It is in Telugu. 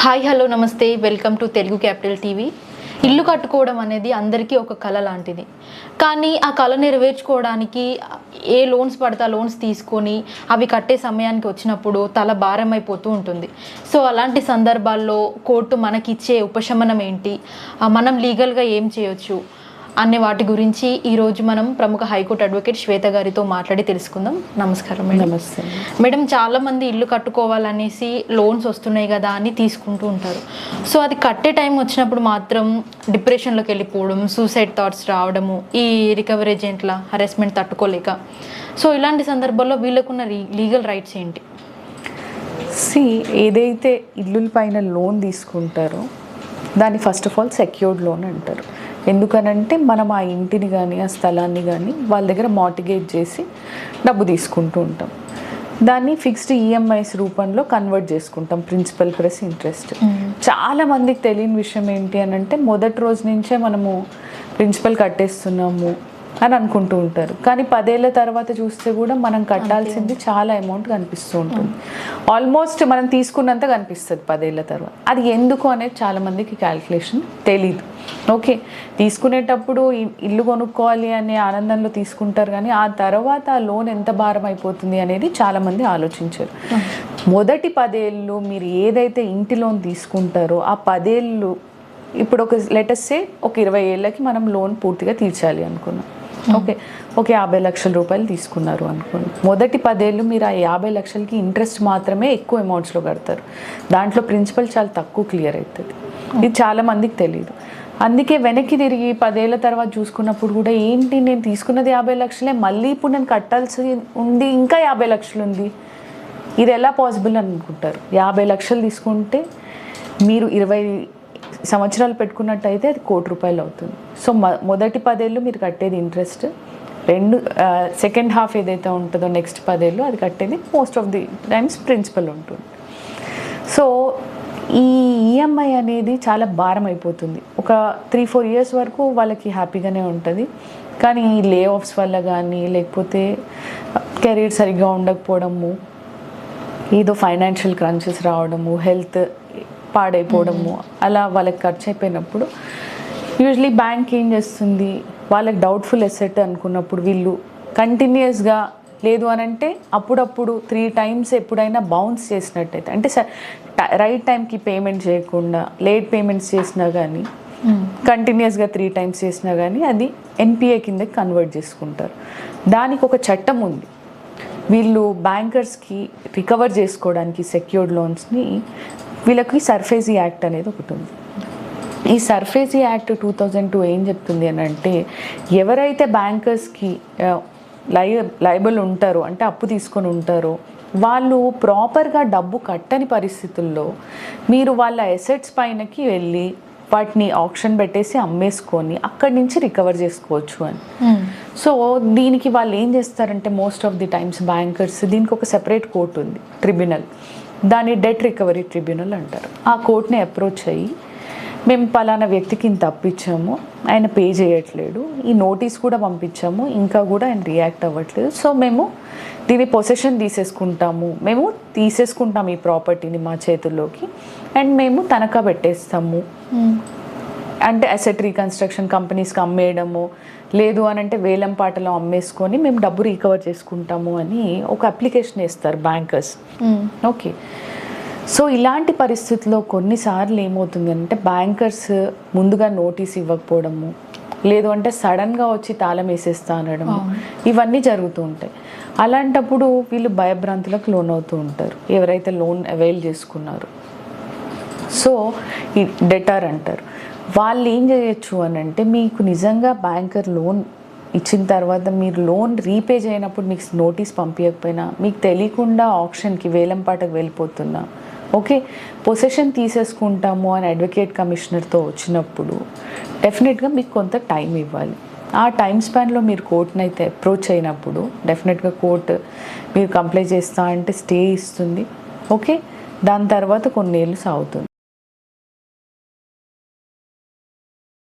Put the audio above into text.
హాయ్ హలో నమస్తే welcome to Telugu capital TV. ఇల్లు కట్టుకోవడం అనేది అందరికీ ఒక కళ లాంటిది. కానీ ఆ కళ నెరవేర్చుకోవడానికి ఏ లోన్స్ పడితే ఆ లోన్స్ తీసుకొని అవి కట్టే సమయానికి వచ్చినప్పుడు తల భారం అయిపోతూ ఉంటుంది. సో అలాంటి సందర్భాల్లో కోర్టు మనకిచ్చే ఉపశమనం ఏంటి, మనం లీగల్గా ఏం చేయొచ్చు అనే వాటి గురించి ఈరోజు మనం ప్రముఖ హైకోర్టు అడ్వకేట్ శ్వేత గారితో మాట్లాడి తెలుసుకుందాం. నమస్కారం మేడం. నమస్తే మేడం, చాలామంది ఇల్లు కట్టుకోవాలనేసి లోన్స్ వస్తున్నాయి కదా అని తీసుకుంటూ ఉంటారు. సో అది కట్టే టైం వచ్చినప్పుడు మాత్రం డిప్రెషన్లోకి వెళ్ళిపోవడం, సూసైడ్ థాట్స్ రావడము, ఈ రికవరీ ఏజెంట్ల హెరాస్మెంట్ తట్టుకోలేక, సో ఇలాంటి సందర్భాల్లో వీళ్ళకున్న లీగల్ రైట్స్ ఏంటి? ఏదైతే ఇల్లుల పైన లోన్ తీసుకుంటారో దాన్ని first of all secured loan అంటారు. ఎందుకనంటే మనం ఆ ఇంటిని కానీ ఆ స్థలాన్ని కానీ వాళ్ళ దగ్గర మార్టిగేజ్ చేసి డబ్బు తీసుకుంటూ ఉంటాం. దాన్ని ఫిక్స్డ్ ఈఎంఐస్ రూపంలో కన్వర్ట్ చేసుకుంటాం, ప్రిన్సిపల్ ప్లస్ ఇంట్రెస్ట్. చాలా మందికి తెలియని విషయం ఏంటి అని అంటే మొదటి రోజు నుంచే మనము ప్రిన్సిపల్ కట్టేస్తున్నాము అని అనుకుంటూ ఉంటారు. కానీ 10 ఏళ్ళ తర్వాత చూస్తే కూడా మనం కట్టాల్సింది చాలా అమౌంట్ కనిపిస్తూ ఉంటుంది. ఆల్మోస్ట్ మనం తీసుకున్నంత కనిపిస్తుంది 10 ఏళ్ళ తర్వాత. అది ఎందుకు అనేది చాలామందికి క్యాల్కులేషన్ తెలీదు. ఓకే, తీసుకునేటప్పుడు ఇల్లు కొనుక్కోవాలి అనే ఆనందంలో తీసుకుంటారు, కానీ ఆ తర్వాత ఆ లోన్ ఎంత భారం అయిపోతుంది అనేది చాలామంది ఆలోచించారు. మొదటి 10 ఏళ్ళు మీరు ఏదైతే ఇంటి లోన్ తీసుకుంటారో ఆ 10 ఏళ్ళు ఇప్పుడు ఒక లెటర్సే ఒక 20 ఏళ్ళకి మనం లోన్ పూర్తిగా తీర్చాలి అనుకున్నాం. ఓకే 50 లక్షల రూపాయలు తీసుకున్నారు అనుకోండి. మొదటి 10 ఏళ్ళు మీరు ఆ 50 లక్షలకి ఇంట్రెస్ట్ మాత్రమే ఎక్కువ అమౌంట్స్లో కడతారు. దాంట్లో ప్రిన్సిపల్ చాలా తక్కువ క్లియర్ అవుతుంది. ఇది చాలామందికి తెలియదు. అందుకే వెనక్కి తిరిగి 10 ఏళ్ళ తర్వాత చూసుకున్నప్పుడు కూడా ఏంటి, నేను తీసుకున్నది 50 లక్షలే, మళ్ళీ ఇప్పుడు నేను కట్టాల్సి ఉంది ఇంకా 50 లక్షలు ఉంది, ఇది ఎలా పాసిబుల్ అని అనుకుంటారు. 50 లక్షలు తీసుకుంటే మీరు 20 సంవత్సరాలు పెట్టుకున్నట్టయితే అది ₹1,00,00,000 అవుతుంది. సో మొదటి 10 ఏళ్ళు మీరు కట్టేది ఇంట్రెస్ట్, సెకండ్ హాఫ్ ఏదైతే ఉంటుందో నెక్స్ట్ 10 ఏళ్ళు అది కట్టేది most of the times principal ఉంటుంది. సో ఈ ఈఎంఐ అనేది చాలా భారం అయిపోతుంది. ఒక 3-4 ఇయర్స్ వరకు వాళ్ళకి హ్యాపీగానే ఉంటుంది. కానీ ఈ లే ఆఫ్స్ వల్ల కానీ లేకపోతే కెరీర్ సరిగ్గా ఉండకపోవడము, ఏదో ఫైనాన్షియల్ క్రంచెస్ రావడము, హెల్త్ పాడైపోవడము, అలా వాళ్ళకి ఖర్చు అయిపోయినప్పుడు యూజువలీ బ్యాంక్ ఏం చేస్తుంది, వాళ్ళకి డౌట్ఫుల్ ఎసెట్ అనుకున్నప్పుడు వీళ్ళు కంటిన్యూస్గా లేదు అని అంటే అప్పుడప్పుడు 3 టైమ్స్ ఎప్పుడైనా బౌన్స్ చేసినట్టయితే, అంటే రైట్ టైంకి పేమెంట్ చేయకుండా లేట్ పేమెంట్స్ చేసినా కానీ కంటిన్యూస్గా 3 టైమ్స్ చేసినా కానీ అది ఎన్పిఏ కిందకి కన్వర్ట్ చేసుకుంటారు. దానికి ఒక చట్టం ఉంది. వీళ్ళు బ్యాంకర్స్కి రికవర్ చేసుకోవడానికి సెక్యూర్డ్ లోన్స్ని వీళ్ళకి సర్ఫేసీ యాక్ట్ అనేది ఒకటి ఉంది. ఈ సర్ఫేసీ యాక్ట్ 2002 ఏం చెప్తుంది అని అంటే, ఎవరైతే బ్యాంకర్స్కి లయబుల్ ఉంటారో అంటే అప్పు తీసుకొని ఉంటారో వాళ్ళు ప్రాపర్గా డబ్బు కట్టని పరిస్థితుల్లో మీరు వాళ్ళ అసెట్స్ పైనకి వెళ్ళి వాటిని ఆప్షన్ పెట్టేసి అమ్మేసుకొని అక్కడి నుంచి రికవర్ చేసుకోవచ్చు అని. సో దీనికి వాళ్ళు ఏం చేస్తారంటే most of the times bankers, దీనికి ఒక సెపరేట్ కోర్ట్ ఉంది, ట్రిబ్యునల్, దాన్ని డెట్ రికవరీ ట్రిబ్యునల్ అంటారు. ఆ కోర్ట్ని అప్రోచ్ అయ్యి మేము పలానా వ్యక్తికి ఇంత అప్పిచ్చాము, ఆయన పే చేయట్లేడు, ఈ నోటీస్ కూడా పంపించాము, ఇంకా కూడా ఆయన రియాక్ట్ అవ్వట్లేదు, సో మేము దీని పొసెషన్ మేము తీసేసుకుంటాము ఈ ప్రాపర్టీని మా చేతుల్లోకి, అండ్ మేము తనఖా పెట్టేస్తాము. అంటే అసెట్ రీకన్స్ట్రక్షన్ కంపెనీస్కి అమ్మేయడము, లేదు అని అంటే వేలం పాటలో అమ్మేసుకొని మేము డబ్బు రికవర్ చేసుకుంటాము అని ఒక అప్లికేషన్ వేస్తారు బ్యాంకర్స్. ఓకే, సో ఇలాంటి పరిస్థితుల్లో కొన్నిసార్లు ఏమవుతుంది అంటే బ్యాంకర్స్ ముందుగా నోటీస్ ఇవ్వకపోవడము, లేదు అంటే సడన్గా వచ్చి తాళం వేసేస్తా అనడము, ఇవన్నీ జరుగుతూ ఉంటాయి. అలాంటప్పుడు వీళ్ళు భయభ్రాంతులకు లోన్ అవుతూ ఉంటారు ఎవరైతే లోన్ అవైల్ చేసుకున్నారు. సో ఈ డెటార్ అంటారు. వాళ్ళు ఏం చేయొచ్చు అని అంటే, మీకు నిజంగా బ్యాంకర్ లోన్ ఇచ్చిన తర్వాత మీరు లోన్ రీపే చేయనప్పుడు మీకు నోటీస్ పంపించకపోయినా, మీకు తెలియకుండా ఆప్షన్కి వేలంపాటకు వెళ్ళిపోతున్నా, ఓకే పొసెషన్ తీసేసుకుంటాము అని అడ్వకేట్ కమిషనర్తో వచ్చినప్పుడు డెఫినెట్గా మీకు కొంత టైం ఇవ్వాలి. ఆ టైం స్పాన్లో మీరు కోర్టుని అయితే అప్రోచ్ అయినప్పుడు డెఫినెట్గా కోర్టు మీరు కంప్లై చేస్తా అంటే స్టే ఇస్తుంది. ఓకే, దాని తర్వాత కొన్ని ఏళ్ళు సాగుతుంది.